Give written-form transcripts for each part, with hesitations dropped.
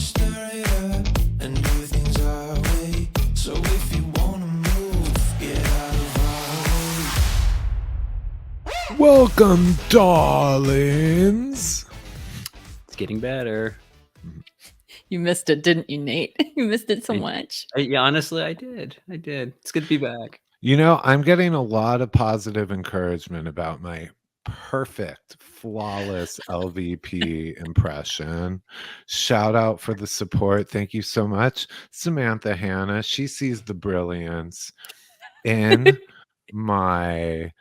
stir it up and do things our way. So if you wanna move, get out of our way. Welcome, darlings. It's getting better. You missed it, didn't you, Nate? You missed it so much. Yeah, honestly, I did. It's good to be back. You know, I'm getting a lot of positive encouragement about my perfect, flawless LVP impression. Shout out for the support. Thank you so much, Samantha Hannah. She sees the brilliance in my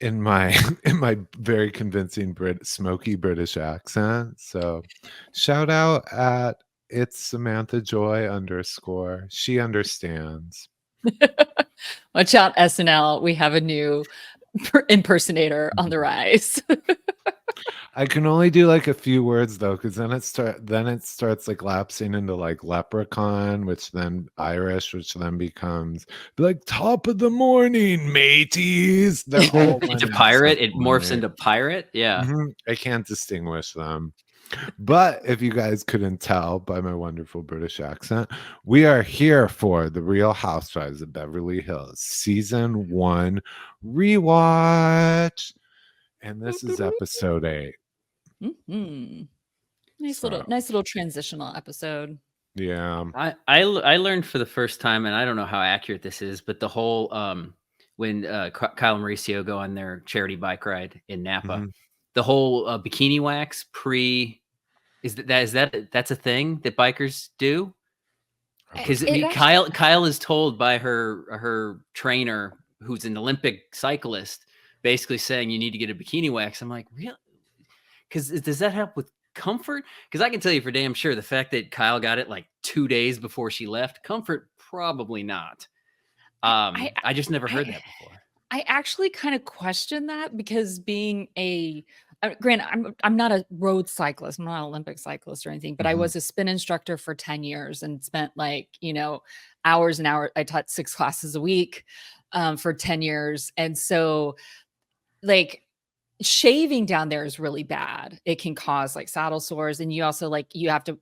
very convincing smoky British accent. So shout out at it's Samantha Joy _ she understands. Watch out, SNL. We have a new impersonator on the rise. I can only do like a few words though, because then it starts like lapsing into like leprechaun, which then Irish, which then becomes like top of the morning, mateys. They're all Into pirate, it morphs into pirate. Yeah. I can't distinguish them. But if you guys couldn't tell by my wonderful British accent, we are here for the Real Housewives of Beverly Hills Season 1 Rewatch. And this is episode 8. Nice little transitional episode. Yeah. I learned for the first time, and I don't know how accurate this is, but the whole when Kyle and Mauricio go on their charity bike ride in Napa, the whole bikini wax that's a thing that bikers do? Because Kyle is told by her trainer, who's an Olympic cyclist, basically saying you need to get a bikini wax. I'm like, really? Because does that help with comfort? Because I can tell you for damn sure the fact that Kyle got it like 2 days before she left, comfort probably not. I just never heard that before. I actually kind of question that because being granted, I'm not a road cyclist, I'm not an Olympic cyclist or anything, but I was a spin instructor for 10 years and spent hours and hours. I taught 6 classes a week for 10 years. And so like shaving down there is really bad. It can cause like saddle sores. And you also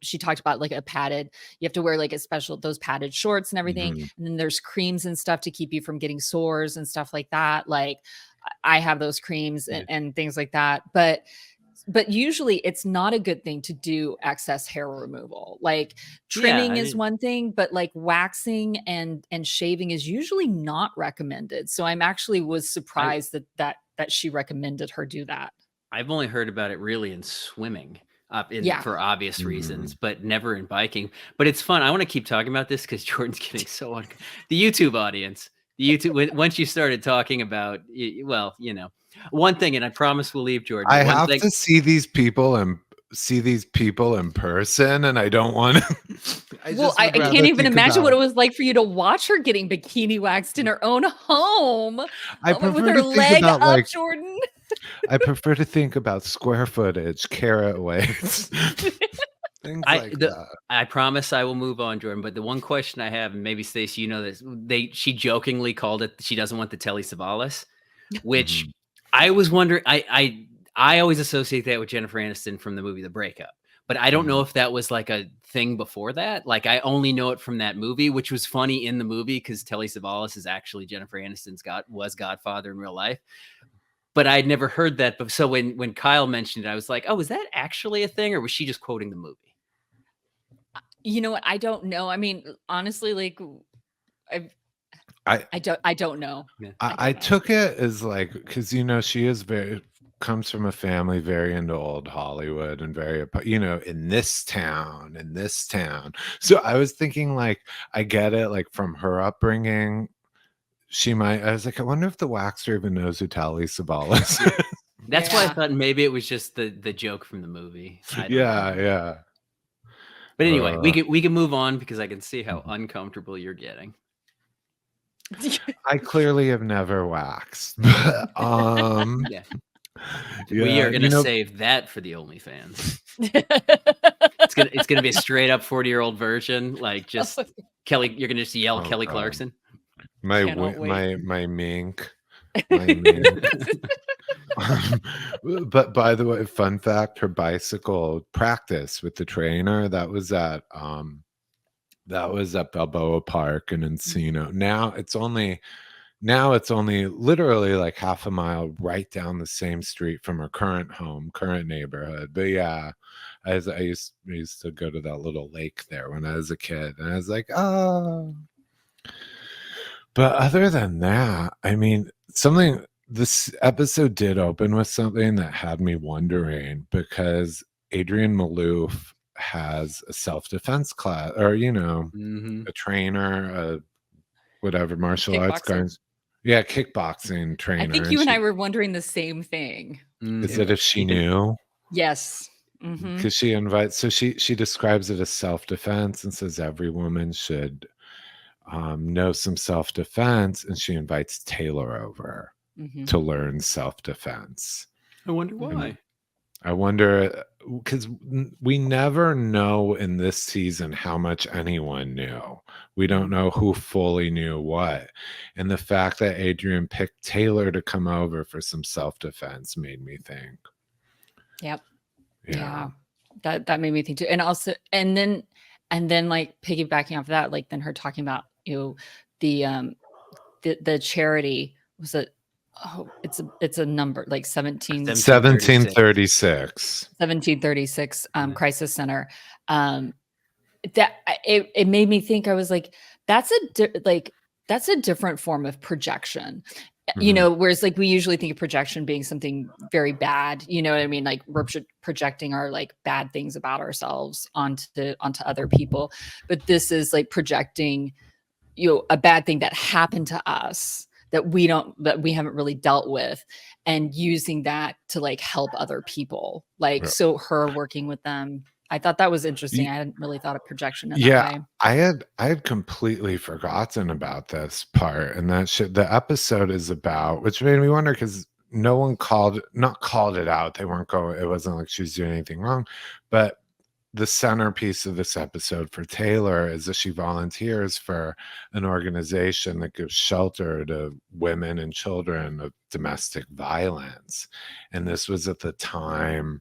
she talked about like you have to wear like those padded shorts and everything. And then there's creams and stuff to keep you from getting sores and stuff like that. Like I have those creams and things like that. But usually it's not a good thing to do excess hair removal. Like trimming is one thing, but like waxing and shaving is usually not recommended. So I'm actually was surprised that she recommended her do that. I've only heard about it really in swimming for obvious reasons, but never in biking. But it's fun. I want to keep talking about this because Jordan's getting so the YouTube audience. Once you started talking about, one thing, and I promise we'll leave, Jordan. I have to see these people in person, and I don't want to. I can't even imagine what it was like for you to watch her getting bikini waxed in her own home with her leg up, Jordan. I prefer to think about square footage, carat weights. Things like that. I promise I will move on, Jordan. But the one question I have, and maybe Stacey, you know this, she jokingly called it she doesn't want the Telly Savalas, which I was wondering. I always associate that with Jennifer Aniston from the movie The Breakup, but I don't know if that was like a thing before that. Like I only know it from that movie, which was funny in the movie because Telly Savalas is actually Jennifer Aniston's godfather in real life. But I'd never heard that. But so when Kyle mentioned it, I was like, oh, is that actually a thing, or was she just quoting the movie? You know what? I don't know. I mean, honestly, like I don't know. I took it as like, because she is comes from a family very into old Hollywood and very in this town. So I was thinking like, I get it, like from her upbringing, I was like, I wonder if the waxer even knows who Telly Savalas is. That's why I thought maybe it was just the joke from the movie. Yeah. But anyway, we can move on because I can see how uncomfortable you're getting. I clearly have never waxed. We are gonna save that for the OnlyFans. It's gonna be a straight up 40-year-old version, like just Kelly. You're gonna just yell Kelly Clarkson. My mink. My mink. But by the way, fun fact, her bicycle practice with the trainer, that was at Balboa Park in Encino. Now it's only literally like half a mile right down the same street from her current neighborhood. But yeah, I used to go to that little lake there when I was a kid, and I was like, oh. But other than that, I mean, this episode did open with something that had me wondering, because Adrienne Maloof has a self-defense class, or a trainer, whatever, martial arts Kickboxer. guys. Yeah, kickboxing I trainer. think you and I were wondering the same thing. Is it if she knew? Yes. Because she invites, so she describes it as self-defense and says every woman should know some self-defense, and she invites Taylor over to learn self-defense. I wonder why. I wonder, because we never know in this season how much anyone knew. We don't know who fully knew what. And the fact that Adrienne picked Taylor to come over for some self-defense made me think. Yep. Yeah. That made me think too. And also, and then like piggybacking off that, like then her talking about, the charity was it's a number like 1736 crisis center. That it made me think. I was like, that's a different form of projection. Whereas like we usually think of projection being something very bad, you know what I mean? Like we're projecting our like bad things about ourselves onto other people. But this is like projecting, a bad thing that happened to us that we haven't really dealt with, and using that to like help other people. Like, so her working with them, I thought that was interesting. I hadn't really thought of projection in that way. I had completely forgotten about this part, and the episode is about, which made me wonder, because no one called it out. They weren't going, it wasn't like she was doing anything wrong, but the centerpiece of this episode for Taylor is that she volunteers for an organization that gives shelter to women and children of domestic violence. And this was at the time,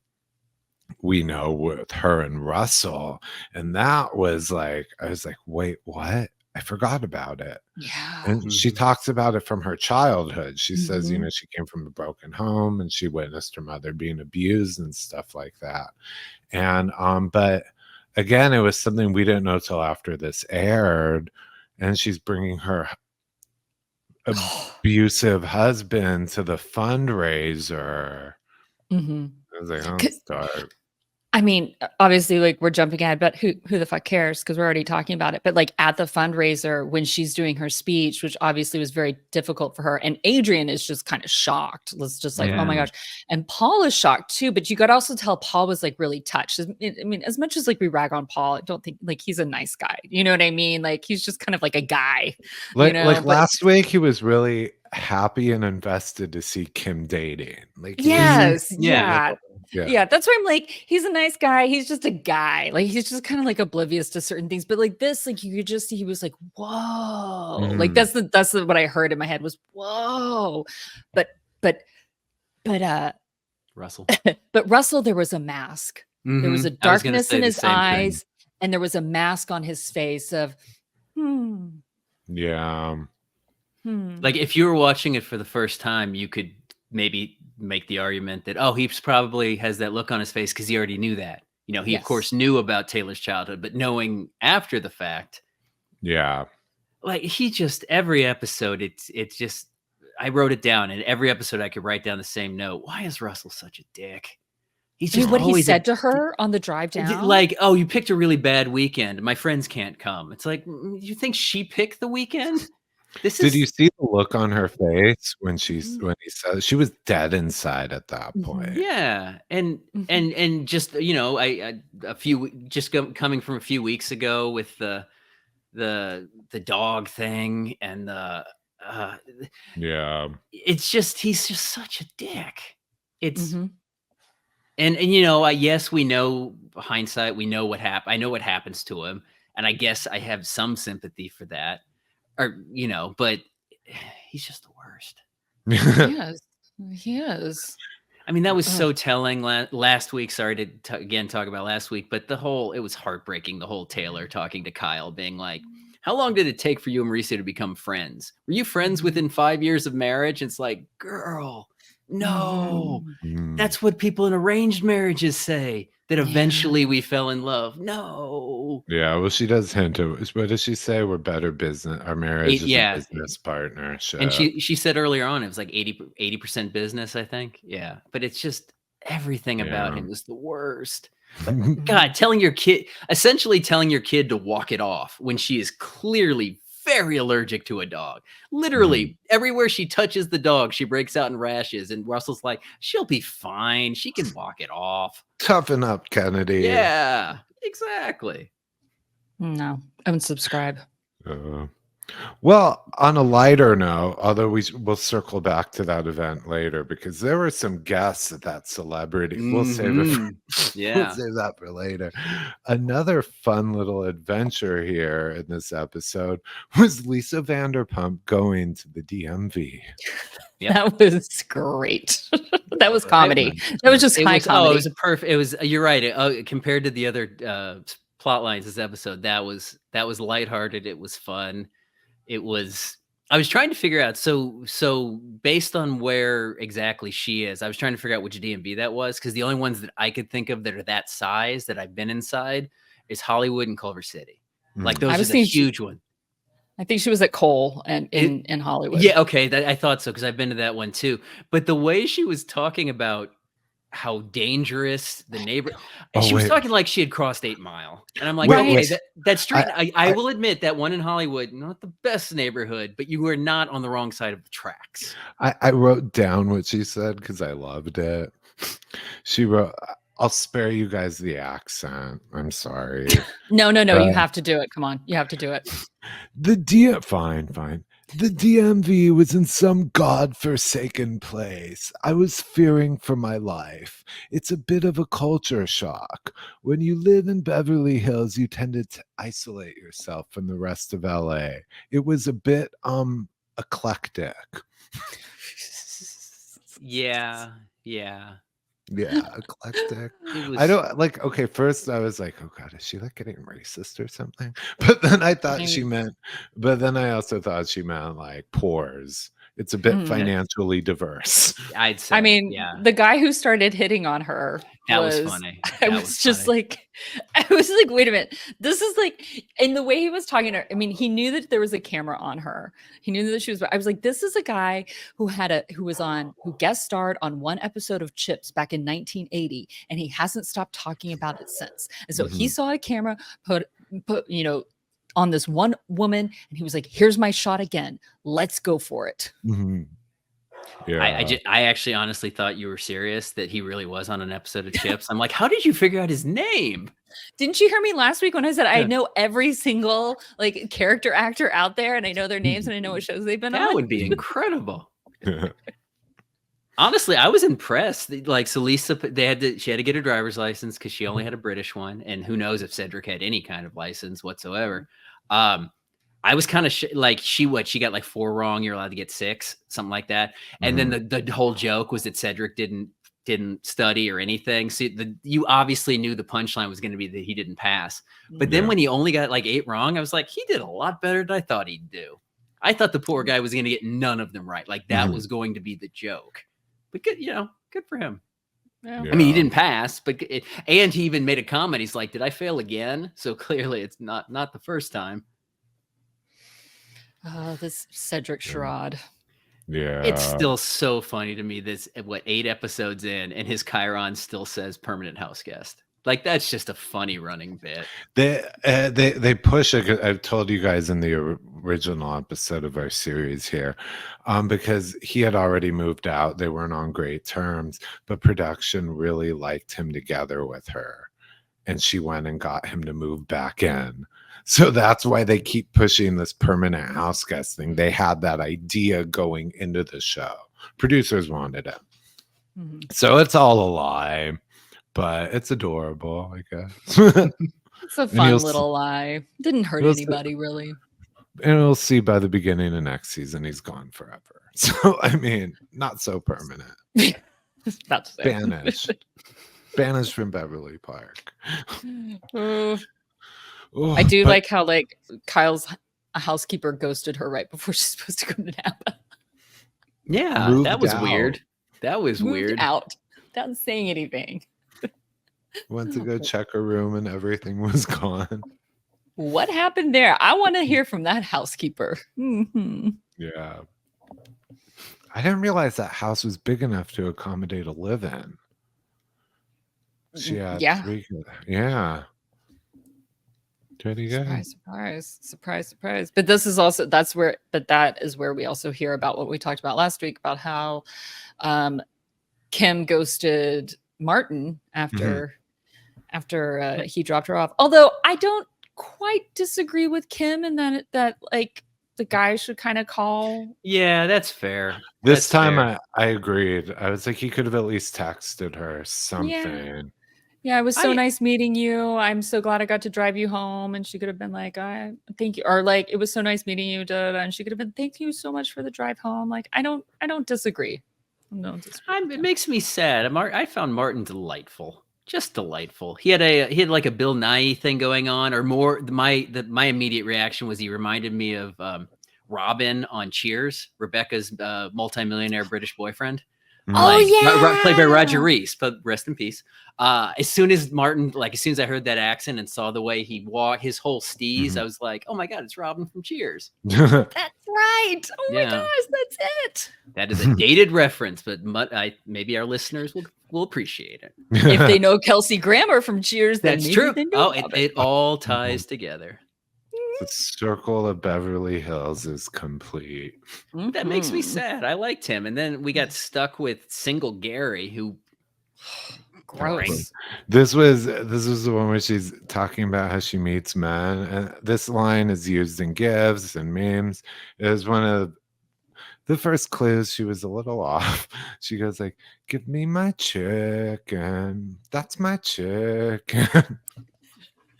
we know, with her and Russell. And that was like, I was like, wait, what? I forgot about it. Yeah. And she talks about it from her childhood. She says, she came from a broken home and she witnessed her mother being abused and stuff like that. And but again, it was something we didn't know till after this aired. And she's bringing her abusive husband to the fundraiser. I was like, oh, it's dark. I mean, obviously, like we're jumping ahead, but who the fuck cares? Because we're already talking about it. But like at the fundraiser, when she's doing her speech, which obviously was very difficult for her, and Adrienne is just kind of shocked. Let's just like, oh my gosh. And Paul is shocked too. But you could also tell Paul was like really touched. I mean, as much as like we rag on Paul, I don't think like he's a nice guy. You know what I mean? Like he's just kind of like a guy. Like last week, he was really happy and invested to see Kim dating. Like, yes, yeah, that's why I'm like, he's a nice guy. He's just a guy. Like he's just kind of like oblivious to certain things. But like this, like you could just see he was like, whoa. Like that's what I heard in my head was whoa. But Russell. But Russell, there was a mask. There was a darkness in his eyes, and there was a mask on his face of yeah. Like if you were watching it for the first time, you could maybe make the argument that, he probably has that look on his face because he already knew that. He of course knew about Taylor's childhood, but knowing after the fact, like he just, every episode, it's just, I wrote it down, and every episode I could write down the same note. Why is Russell such a dick? He's just what he said to her on the drive down. Like, you picked a really bad weekend. My friends can't come. It's like, you think she picked the weekend? Did you see the look on her face when he said, she was dead inside at that point? Yeah, and just coming from a few weeks ago with the dog thing and it's just, he's just such a dick. It's and yes, we know hindsight, we know what happened. I know what happens to him, and I guess I have some sympathy for that. Or, but he's just the worst. Yes. He is. I mean, that was so telling last week. Sorry to again talk about last week, but it was heartbreaking. The whole Taylor talking to Kyle being like, how long did it take for you and Mauricio to become friends? Were you friends within 5 years of marriage? It's like, girl, no. That's what people in arranged marriages say, that eventually we fell in love. No. Yeah, well, she does hint to, what does she say? We're better business. Our marriage is Yeah. a business partnership. And she said earlier on, it was like 80% business, I think. Yeah. But it's just everything about him is the worst. But God, essentially telling your kid to walk it off when she is clearly very allergic to a dog. Literally, everywhere she touches the dog, she breaks out in rashes. And Russell's like, she'll be fine. She can walk it off. Toughen up, Kennedy. Yeah, exactly. No, unsubscribe. Well, on a lighter note, although we'll circle back to that event later because there were some guests at that celebrity. We'll save it. We'll save that for later. Another fun little adventure here in this episode was Lisa Vanderpump going to the DMV. Yep. That was great. That was comedy. That was just high comedy. Oh, it was a perfect. It was. You're right. Compared to the other plot lines this episode, that was lighthearted. It was fun. It was. I was trying to figure out. So based on where exactly she is, I was trying to figure out which DMV that was because the only ones that I could think of that are that size that I've been inside is Hollywood and Culver City. Like those are the huge one. I think she was at Cole and in Hollywood. Yeah, okay, I thought so because I've been to that one too. But the way she was talking about how dangerous the neighbor, she was talking like she had crossed 8 Mile, and I'm like, that street. I will admit that one in Hollywood, not the best neighborhood, but you were not on the wrong side of the tracks. I wrote down what she said because I loved it. She wrote, I'll spare you guys the accent. I'm sorry. No. You have to do it. Come on. You have to do it. Fine. The DMV was in some godforsaken place. I was fearing for my life. It's a bit of a culture shock. When you live in Beverly Hills, you tend to isolate yourself from the rest of LA. It was a bit eclectic. Yeah. Yeah, eclectic. I don't like. Okay, first I was like, "Oh God, is she like getting racist or something?" But then I thought she meant. But then I also thought she meant like pores. It's a bit financially diverse. I'd say. I mean, the guy who started hitting on her. That was funny. I was like, wait a minute. This is like, in the way he was talking to her. I mean, he knew that there was a camera on her. He knew that she was. I was like, this is a guy who guest starred on one episode of Chips back in 1980, and he hasn't stopped talking about it since. And so he saw a camera put on this one woman, and he was like, here's my shot again. Let's go for it. Yeah. I actually honestly thought you were serious that he really was on an episode of Chips. I'm like, how did you figure out his name? Didn't you hear me last week when I said I know every single like character actor out there and I know their names and I know what shows they've been on? That would be incredible. Honestly, I was impressed. Like, so Lisa, she had to get her driver's license because she only had a British one, and who knows if Cedric had any kind of license whatsoever. I was kind of like, she got like 4 wrong. You're allowed to get 6, something like that. And then the whole joke was that Cedric didn't study or anything. So you obviously knew the punchline was going to be that he didn't pass. But then when he only got like 8 wrong, I was like, he did a lot better than I thought he'd do. I thought the poor guy was going to get none of them right. Like that was going to be the joke. But good, good for him. Yeah. I mean, he didn't pass, and he even made a comment. He's like, "Did I fail again?" So clearly, it's not the first time. This Cedric charade. Yeah, it's still so funny to me. This 8 episodes in, and his Chiron still says permanent house guest. Like that's just a funny running bit. They push it. I've told you guys in the original episode of our series here, because he had already moved out. They weren't on great terms, but production really liked him together with her, and she went and got him to move back in. So that's why they keep pushing this permanent house guest thing. They had that idea going into the show. Producers wanted it. So it's all a lie. But it's adorable, I guess. It's a fun little lie. Didn't hurt anybody, really. And we'll see by the beginning of next season, he's gone forever. So I mean, not so permanent. About to say. Banished from Beverly Park. Oh, Oh, I do but- like how like Kyle's housekeeper ghosted her right before she's supposed to go to Napa. Yeah, Moved that was out. weird. That was Moved weird. out without saying anything. Went to go check her room and everything was gone. What happened there? I want to hear from that housekeeper. Mhm. Yeah. I didn't realize that house was big enough to accommodate a live-in. She had Yeah. 3. Yeah. Pretty good. Surprise, surprise, surprise, surprise. But this is also that is where we also hear about what we talked about last week about how Kim ghosted Martin after he dropped her off. Although I don't quite disagree with Kim in that like the guy should kind of call. Yeah, that's fair. This That's time fair. I agreed. I was like, he could have at least texted her something. Yeah, it was so I- nice meeting you. I'm so glad I got to drive you home. And she could have been like, I thank you. Or like, it was so nice meeting you. Da, da, da. And she could have been, thank you so much for the drive home. Like, I don't disagree. I don't disagree. It makes me sad. I found Martin delightful, just delightful. He had like a Bill Nye thing going on, or more. My immediate reaction was he reminded me of Robin on Cheers, Rebecca's multimillionaire British boyfriend. Oh, yeah. Played by Roger Reese, but rest in peace. As soon as I heard that accent and saw the way he walked, his whole steez, I was like, oh my God, it's Robin from Cheers. That's right. Oh my Yeah. gosh, that's it. That is a dated reference, but maybe our listeners will appreciate it. If they know Kelsey Grammer from Cheers, then That's maybe true. they know Oh, Robin. it all ties together. The circle of Beverly Hills is complete. That makes me Mhm. sad. I liked him. And then we got stuck with single Gary, who Gross. This was the one where she's talking about how she meets men, and this line is used in gifs and memes. It was one of the first clues. She was a little off. She goes like, "Give me my chicken. That's my chicken."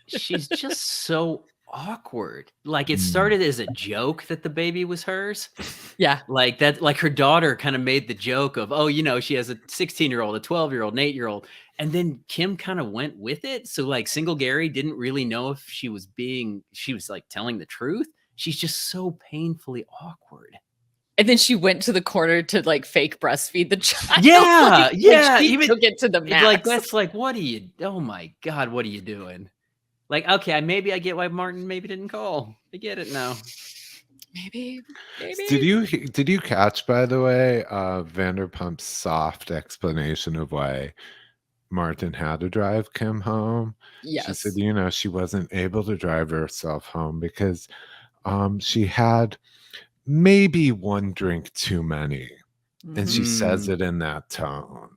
she's just so awkward. Like it started as a joke that the baby was hers. Yeah. Like that, like her daughter kind of made the joke of, oh, she has a 16-year-old, a 12-year-old, an 8-year-old. And then Kim kind of went with it. So like single Gary didn't really know if she was like telling the truth. She's just so painfully awkward. And then she went to the corner to like fake breastfeed the child. Yeah, Like, yeah, She even- took it to the max. Like that's like, oh my God, what are you doing? Like, okay, I get why Martin maybe didn't call. I get it now. maybe. Did you catch, by the way, Vanderpump's soft explanation of why Martin had to drive Kim home? Yes. She said, she wasn't able to drive herself home because she had maybe one drink too many. And she says it in that tone.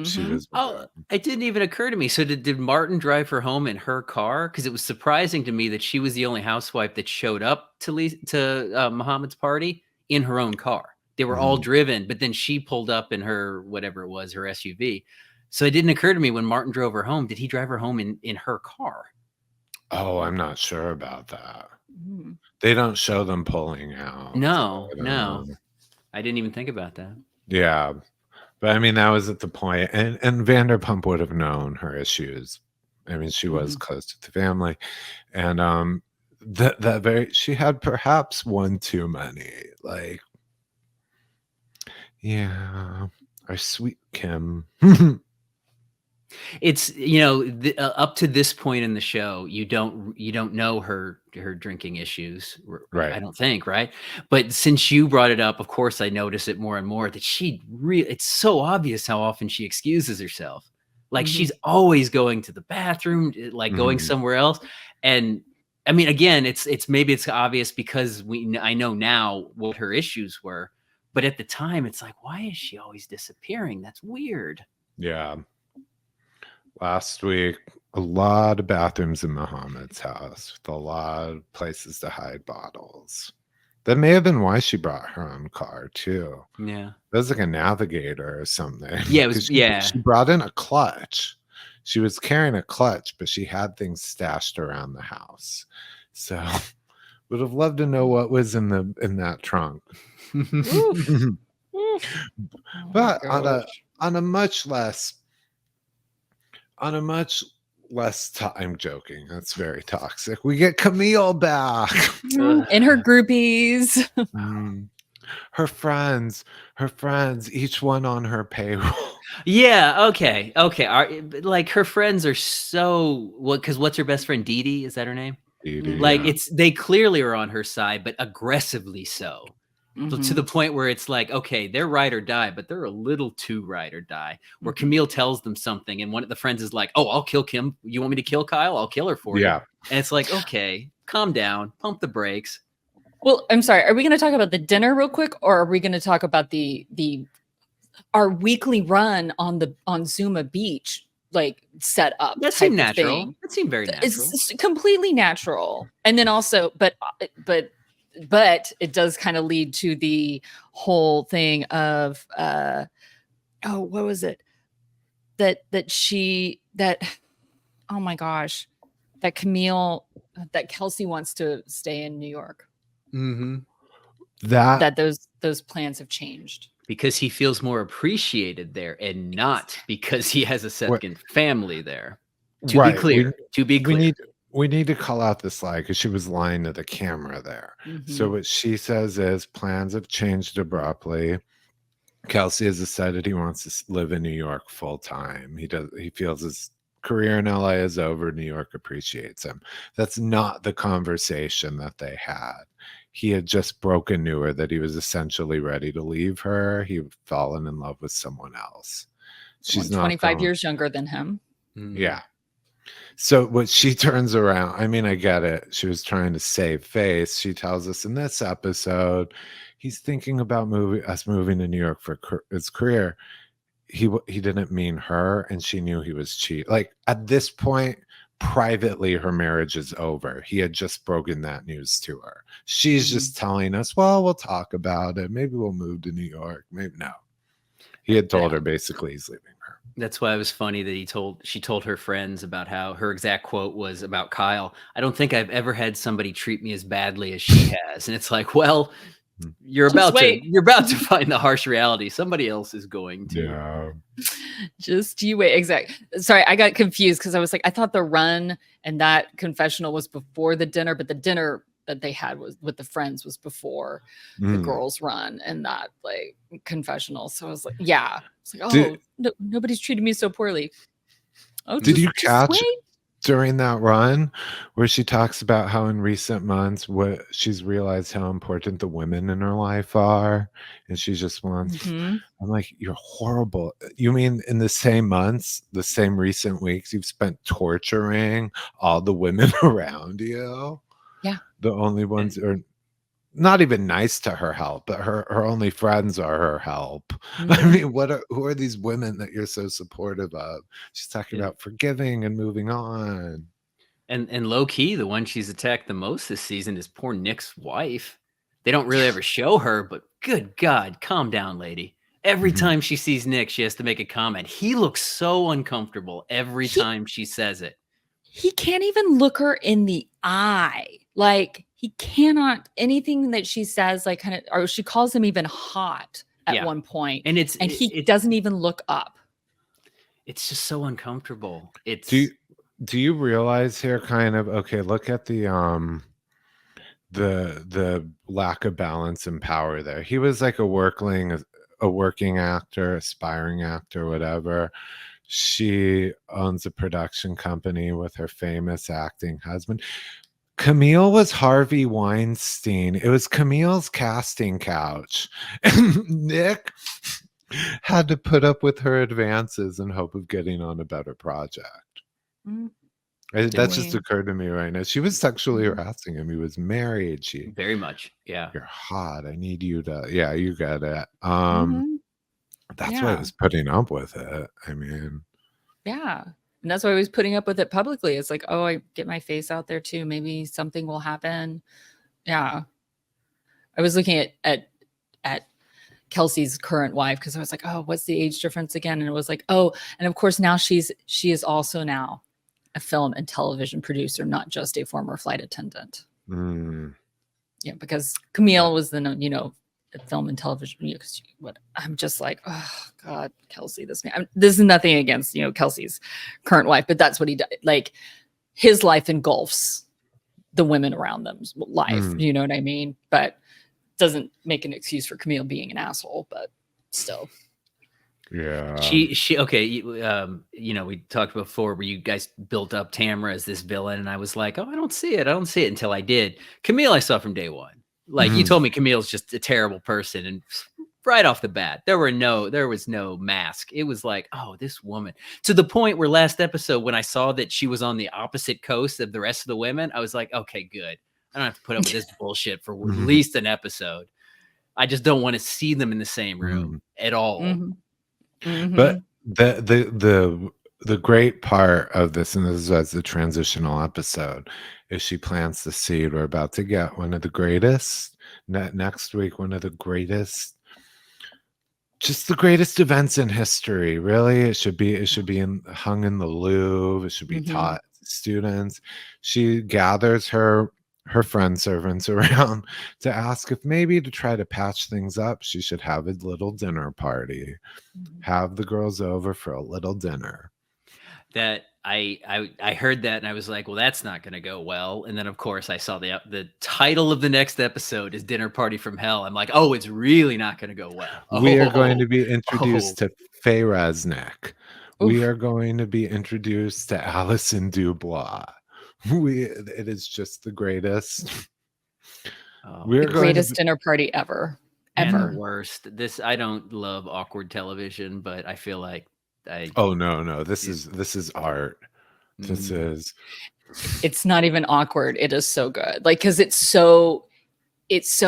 She Mhm. was It didn't even occur to me. So did Martin drive her home in her car? Because it was surprising to me that she was the only housewife that showed up to Muhammad's party in her own car. They were all driven, but then she pulled up in her, whatever it was, her SUV. So it didn't occur to me when Martin drove her home. Did he drive her home in her car? Oh, I'm not sure about that. Mhm. They don't show them pulling out. No, so I don't no. know. I didn't even think about that. Yeah. But I mean, that was at the point, and Vanderpump would have known her issues. I mean, she was close to the family, and she had perhaps one too many. Like, yeah, our sweet Kim. It's up to this point in the show, you don't know her drinking issues, Right. I don't think, right? But since you brought it up, of course, I notice it more and more that it's so obvious how often she excuses herself. Like she's always going to the bathroom, like going somewhere else. And I mean, again, maybe it's obvious because I know now what her issues were, but at the time, it's like, why is she always disappearing? That's weird. Yeah. Last week, a lot of bathrooms in Muhammad's house with a lot of places to hide bottles. That may have been why she brought her own car too. Yeah. It was like a navigator or something. Yeah, it was. 'Cause Yeah. She brought in a clutch. She was carrying a clutch, but she had things stashed around the house. So would have loved to know what was in that trunk. But gosh. on a much less I'm joking. That's very toxic. We get Camille back. And her groupies. Mm. Her friends, each one on her payroll. Yeah. Okay. Like her friends are so what? Because what's her best friend? Dee Dee, is that her name? Like Yeah. they clearly are on her side, but aggressively so. To the Mhm. point where it's like, okay, they're ride or die, but they're a little too ride or die. Where Mhm. Camille tells them something, and one of the friends is like, "Oh, I'll kill Kim. You want me to kill Kyle? I'll kill her for you." Yeah. And it's like, okay, calm down, pump the brakes. Well, I'm sorry. Are we going to talk about the dinner real quick, or are we going to talk about our weekly run on Zuma Beach, like set up That type seemed of natural. thing? That seemed very natural. It's completely natural. And then also, but it does kind of lead to the whole thing of what was it? That oh my gosh, that Kelsey wants to stay in New York. Mm-hmm. That those plans have changed. Because he feels more appreciated there, and not because he has a second family there. To Right. be clear. We need to call out this lie because she was lying to the camera there. So what she says is plans have changed abruptly. Kelsey has decided he wants to live in New York full time. He feels his career in LA is over. New York appreciates him. That's not the conversation that they had. He had just broken to her that he was essentially ready to leave her. He had fallen in love with someone else. She's not 25 years younger than him. Yeah. So what she turns around, I mean, I get it. She was trying to save face. She tells us in this episode, he's thinking about moving to New York for his career. He didn't mean her, and she knew he was cheating. Like at this point, privately, her marriage is over. He had just broken that news to her. She's just telling us, well, we'll talk about it. Maybe we'll move to New York. Maybe no. He had told her basically he's leaving her. That's why it was funny that she told her friends about how her exact quote was about Kyle. I don't think I've ever had somebody treat me as badly as she has. And it's like, well, you're about to find the harsh reality. Somebody else is going to. Yeah. Just you wait. Exactly. Sorry, I got confused because I was like, I thought the run and that confessional was before the dinner, but the dinner that they had was with the friends was before the girls' run and that like confessional. So I was like, yeah. It's like, nobody's treated me so poorly. Oh, did you catch during that run where she talks about how in recent months what she's realized how important the women in her life are, and she just wants I'm like, you're horrible. You mean in the same months, the same recent weeks, you've spent torturing all the women around you? Yeah. The only ones are not even nice to her help, but her only friends are her help. I mean, who are these women that you're so supportive of? She's talking about forgiving and moving on. And low key, the one she's attacked the most this season is poor Nick's wife. They don't really ever show her, but good God, calm down, lady. Every time she sees Nick, she has to make a comment. He looks so uncomfortable every time she says it. He can't even look her in the eye. Like he cannot, anything that she says, like kind of, or she calls him even hot at one point, and he doesn't even look up. It's just so uncomfortable. Do you realize here kind of, okay, look at the lack of balance and power there. He was like a working actor, aspiring actor, whatever. She owns a production company with her famous acting husband. Camille was Harvey Weinstein. It was Camille's casting couch. And Nick had to put up with her advances in hope of getting on a better project. That just occurred to me right now. She was sexually harassing him. He was married. Very much. Yeah. You're hot. I need you to. Yeah, you get it. That's why I was putting up with it. I mean. Yeah. And that's why I was putting up with it publicly. It's like, oh, I get my face out there too. Maybe something will happen. Yeah. I was looking at Kelsey's current wife because I was like, oh, what's the age difference again? And it was like, oh, and of course now she is also now a film and television producer, not just a former flight attendant. Yeah, because Camille was the film and television. Because I'm just like, oh God, Kelsey, this man. This is nothing against Kelsey's current wife, but that's what he does. Like his life engulfs the women around them's life. You know what I mean? But doesn't make an excuse for Camille being an asshole. But still. Yeah. She okay. We talked before where you guys built up Tamara as this villain, and I was like, oh, I don't see it until I did. Camille, I saw from day one. Like you told me, Camille's just a terrible person, and right off the bat, there was no mask. It was like, oh, this woman, to the point where last episode when I saw that she was on the opposite coast of the rest of the women, I was like, okay, good. I don't have to put up with this bullshit for at least an episode. I just don't want to see them in the same room at all. But the great part of this, and this is as the transitional episode, is she plants the seed. We're about to get one of the greatest next week, one of the greatest, just the greatest events in history. Really, it should be hung in the Louvre. It should be taught to students. She gathers her friend servants around to ask if maybe to try to patch things up, she should have a little dinner party, have the girls over for a little dinner. That I heard that and I was like, well, that's not going to go well. And then of course I saw the title of the next episode is Dinner Party from Hell. I'm like, oh, it's really not going to go well. We are going to be introduced to Faye Resnick. We are going to be introduced to Alison Dubois. It is just the greatest. The greatest dinner party ever. And the worst. I don't love awkward television, but I feel like no. This is art. This is. It's not even awkward. It is so good. Like, because it's so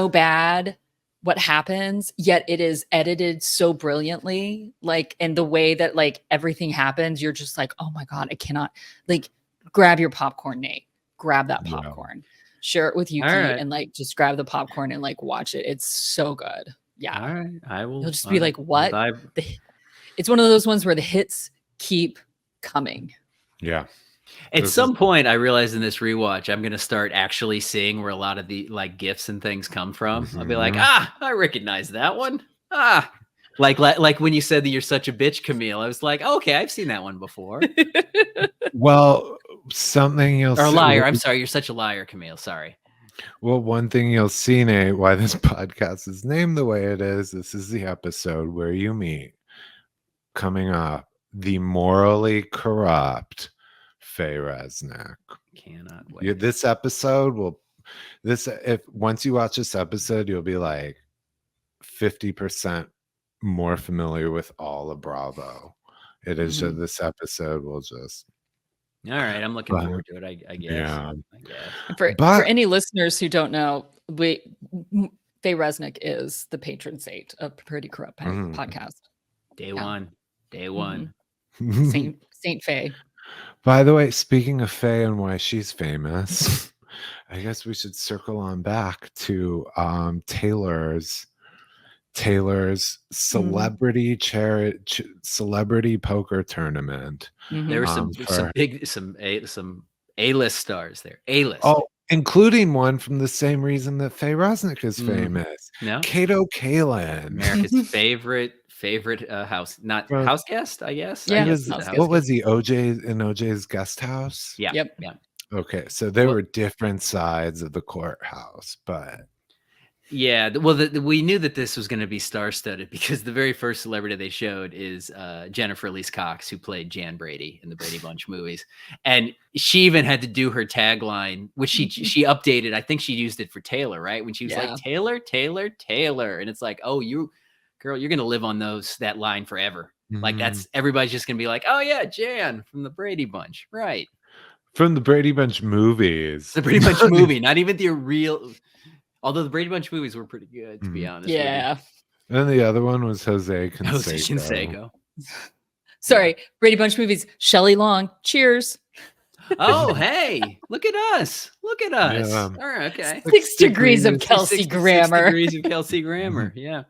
bad what happens, yet it is edited so brilliantly. Like, and the way that like everything happens, you're just like, oh my God, I cannot. Like, grab your popcorn, Nate. Grab that popcorn. Share it with Yuki and like just grab the popcorn and like watch it. It's so good. Yeah. All right. I will. You'll just be like, what? It's one of those ones where the hits keep coming. Yeah. At some point, I realized in this rewatch, I'm going to start actually seeing where a lot of the like gifts and things come from. I'll be like, I recognize that one. Like when you said that you're such a bitch, Camille, I was like, okay, I've seen that one before. Well, something you'll or a liar. I'm sorry. You're such a liar, Camille. Sorry. Well, one thing you'll see, Nate, why this podcast is named the way it is. This is the episode where you meet, coming up, the morally corrupt Faye Resnick. Cannot wait. This episode if once you watch this episode, you'll be like 50% more familiar with all of Bravo. It is just this epised will just. All right, I'm looking forward to it. I guess. Yeah. For any listeners who don't know, Faye Resnick is the patron saint of Pretty Corrupt podcast. Day one. Saint Faye. By the way, speaking of Faye and why she's famous, I guess we should circle on back to Taylor's celebrity celebrity poker tournament. There were some A-list stars there. A-list. Oh, including one from the same reason that Faye Resnick is famous. No? Kato Kaelin. America's favorite house guest, I guess. Yeah. What was he? OJ's guest house? Yeah. Yep. Yeah. Okay, so there were different sides of the courthouse, but yeah, well, we knew that this was going to be star-studded because the very first celebrity they showed is Jennifer Elise Cox, who played Jan Brady in the Brady Bunch movies, and she even had to do her tagline, which she updated. I think she used it for Taylor, right? When she was like Taylor, and it's like, oh, girl, you're going to live on that line forever. Like that's everybody's just going to be like, oh yeah, Jan from the Brady Bunch, right? From the Brady Bunch movies, the Brady Bunch movie, not even the real. Although the Brady Bunch movies were pretty good, to be honest. Yeah. And the other one was Jose Canseco. Sorry, Brady Bunch movies. Shelley Long. Cheers. Oh, hey, look at us. Yeah. All right, okay. 6 degrees of Kelsey Grammer. 6 degrees of Kelsey Grammer. Yeah.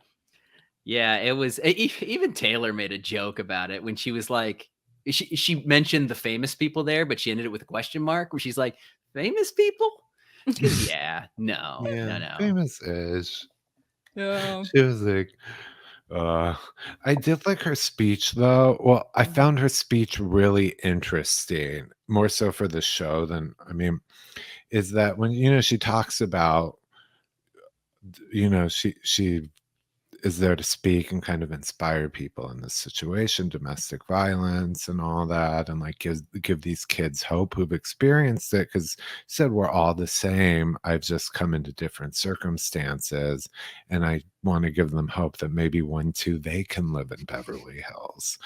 Yeah, it was. Even Taylor made a joke about it when she was like, she mentioned the famous people there, but she ended it with a question mark where she's like, famous people? No. Famous-ish. Yeah. She was like, I did like her speech though. Well, I found her speech really interesting, more so for the show than, I mean, is that when, she talks about, she is there to speak and kind of inspire people in this situation, domestic violence and all that, and like give these kids hope who've experienced it, because said we're all the same. I've just come into different circumstances, and I want to give them hope that maybe one too they can live in Beverly Hills.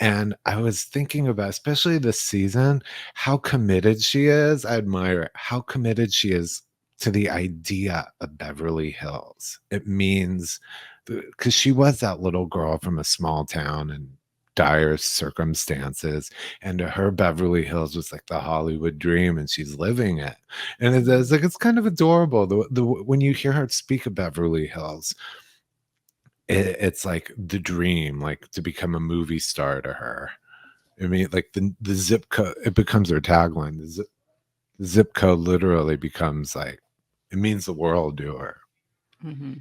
And I was thinking about, especially this season, how committed she is. I admire how committed she is to the idea of Beverly Hills. It means, because she was that little girl from a small town in dire circumstances, and to her, Beverly Hills was like the Hollywood dream, and she's living it. And it's like, it's kind of adorable. When you hear her speak of Beverly Hills, it's like the dream, like to become a movie star to her. I mean, like the zip code, it becomes her tagline. The zip code literally becomes like, it means the world to her. Mm-hmm.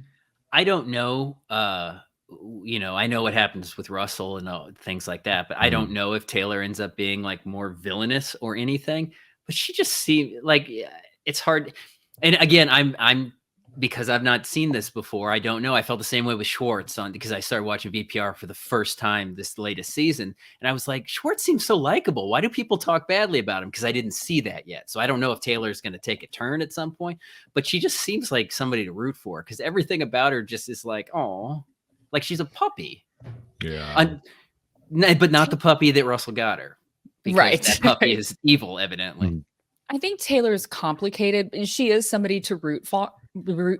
I don't know. I know what happens with Russell and things like that, but I don't know if Taylor ends up being like more villainous or anything. But she just seemed like, it's hard. And again, I'm because I've not seen this before. I don't know. I felt the same way with Schwartz because I started watching VPR for the first time this latest season. And I was like, Schwartz seems so likable. Why do people talk badly about him? Because I didn't see that yet. So I don't know if Taylor's going to take a turn at some point, but she just seems like somebody to root for, because everything about her just is like, oh, like she's a puppy. Yeah. But not the puppy that Russell got her. Because Right. that puppy is evil, evidently. I think Taylor's complicated, and she is somebody to root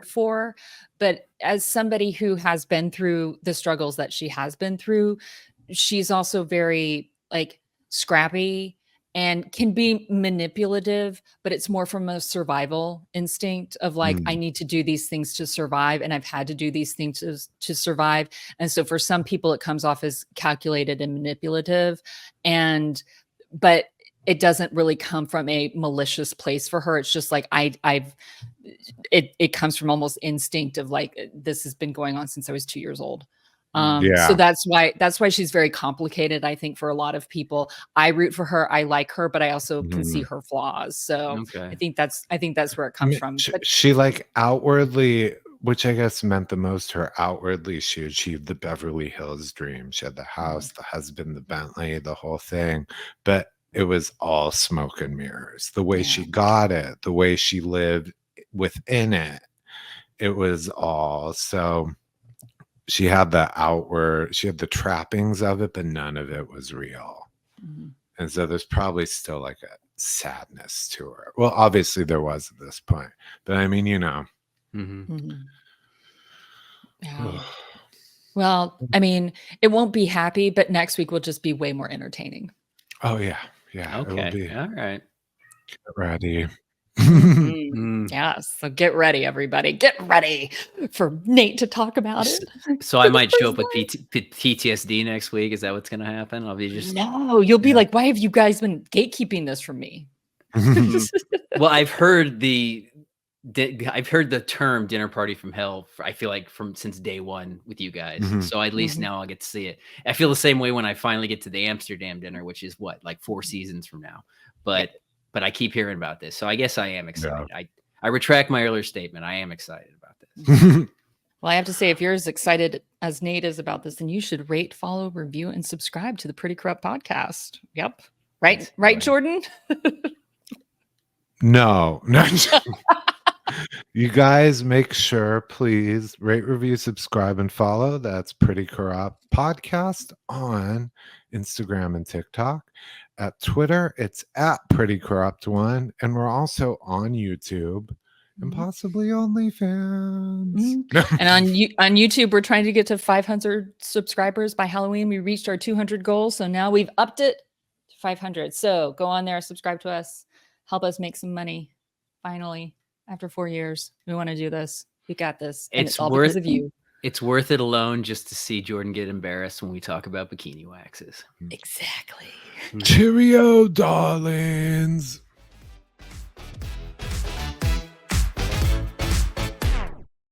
for, but as somebody who has been through the struggles that she has been through, she's also very like scrappy and can be manipulative, but it's more from a survival instinct of like, I need to do these things to survive, and I've had to do these things to survive. And so for some people it comes off as calculated and manipulative, but it doesn't really come from a malicious place for her. It's just like, it comes from almost instinct of like, this has been going on since I was 2 years old. So that's why she's very complicated, I think, for a lot of people. I root for her. I like her, but I also can see her flaws. So Okay. I think that's where it comes from. But She like outwardly, which I guess meant the most to her, outwardly she achieved the Beverly Hills dream. She had the house, the husband, the Bentley, the whole thing. But it was all smoke and mirrors. The way she got it, the way she lived within it, it was all. So she had she had the trappings of it, but none of it was real. And so there's probably still like a sadness to her. Well, obviously there was at this point, but I mean, yeah. Well, I mean, it won't be happy, but next week will just be way more entertaining. Oh yeah. Yeah. Okay. It will be. All right. Get ready. Yeah. So get ready, everybody. Get ready for Nate to talk about it. So I might show up with PTSD next week. Is that what's going to happen? I'll be just no. You'll be like, why have you guys been gatekeeping this from me? Well, I've heard the term dinner party from hell. I feel like since day one with you guys. So at least now I'll get to see it. I feel the same way when I finally get to the Amsterdam dinner, which is like 4 seasons from now. But I keep hearing about this. So I guess I am excited. Yeah. I retract my earlier statement. I am excited about this. Well, I have to say, if you're as excited as Nate is about this, then you should rate, follow, review, and subscribe to the Pretty Corrupt podcast. Yep. Right, Jordan? No. You guys make sure, please, rate, review, subscribe, and follow. That's Pretty Corrupt Podcast on Instagram and TikTok. At Twitter, it's at Pretty Corrupt One, and we're also on YouTube and possibly OnlyFans. And on YouTube, we're trying to get to 500 subscribers by Halloween. We reached our 200 goal, so now we've upped it to 500. So go on there, subscribe to us, help us make some money. Finally, after 4 years, we want to do this. We got this. And it's all because of you. It's worth it alone just to see Jordan get embarrassed when we talk about bikini waxes. Exactly. Cheerio, darlings.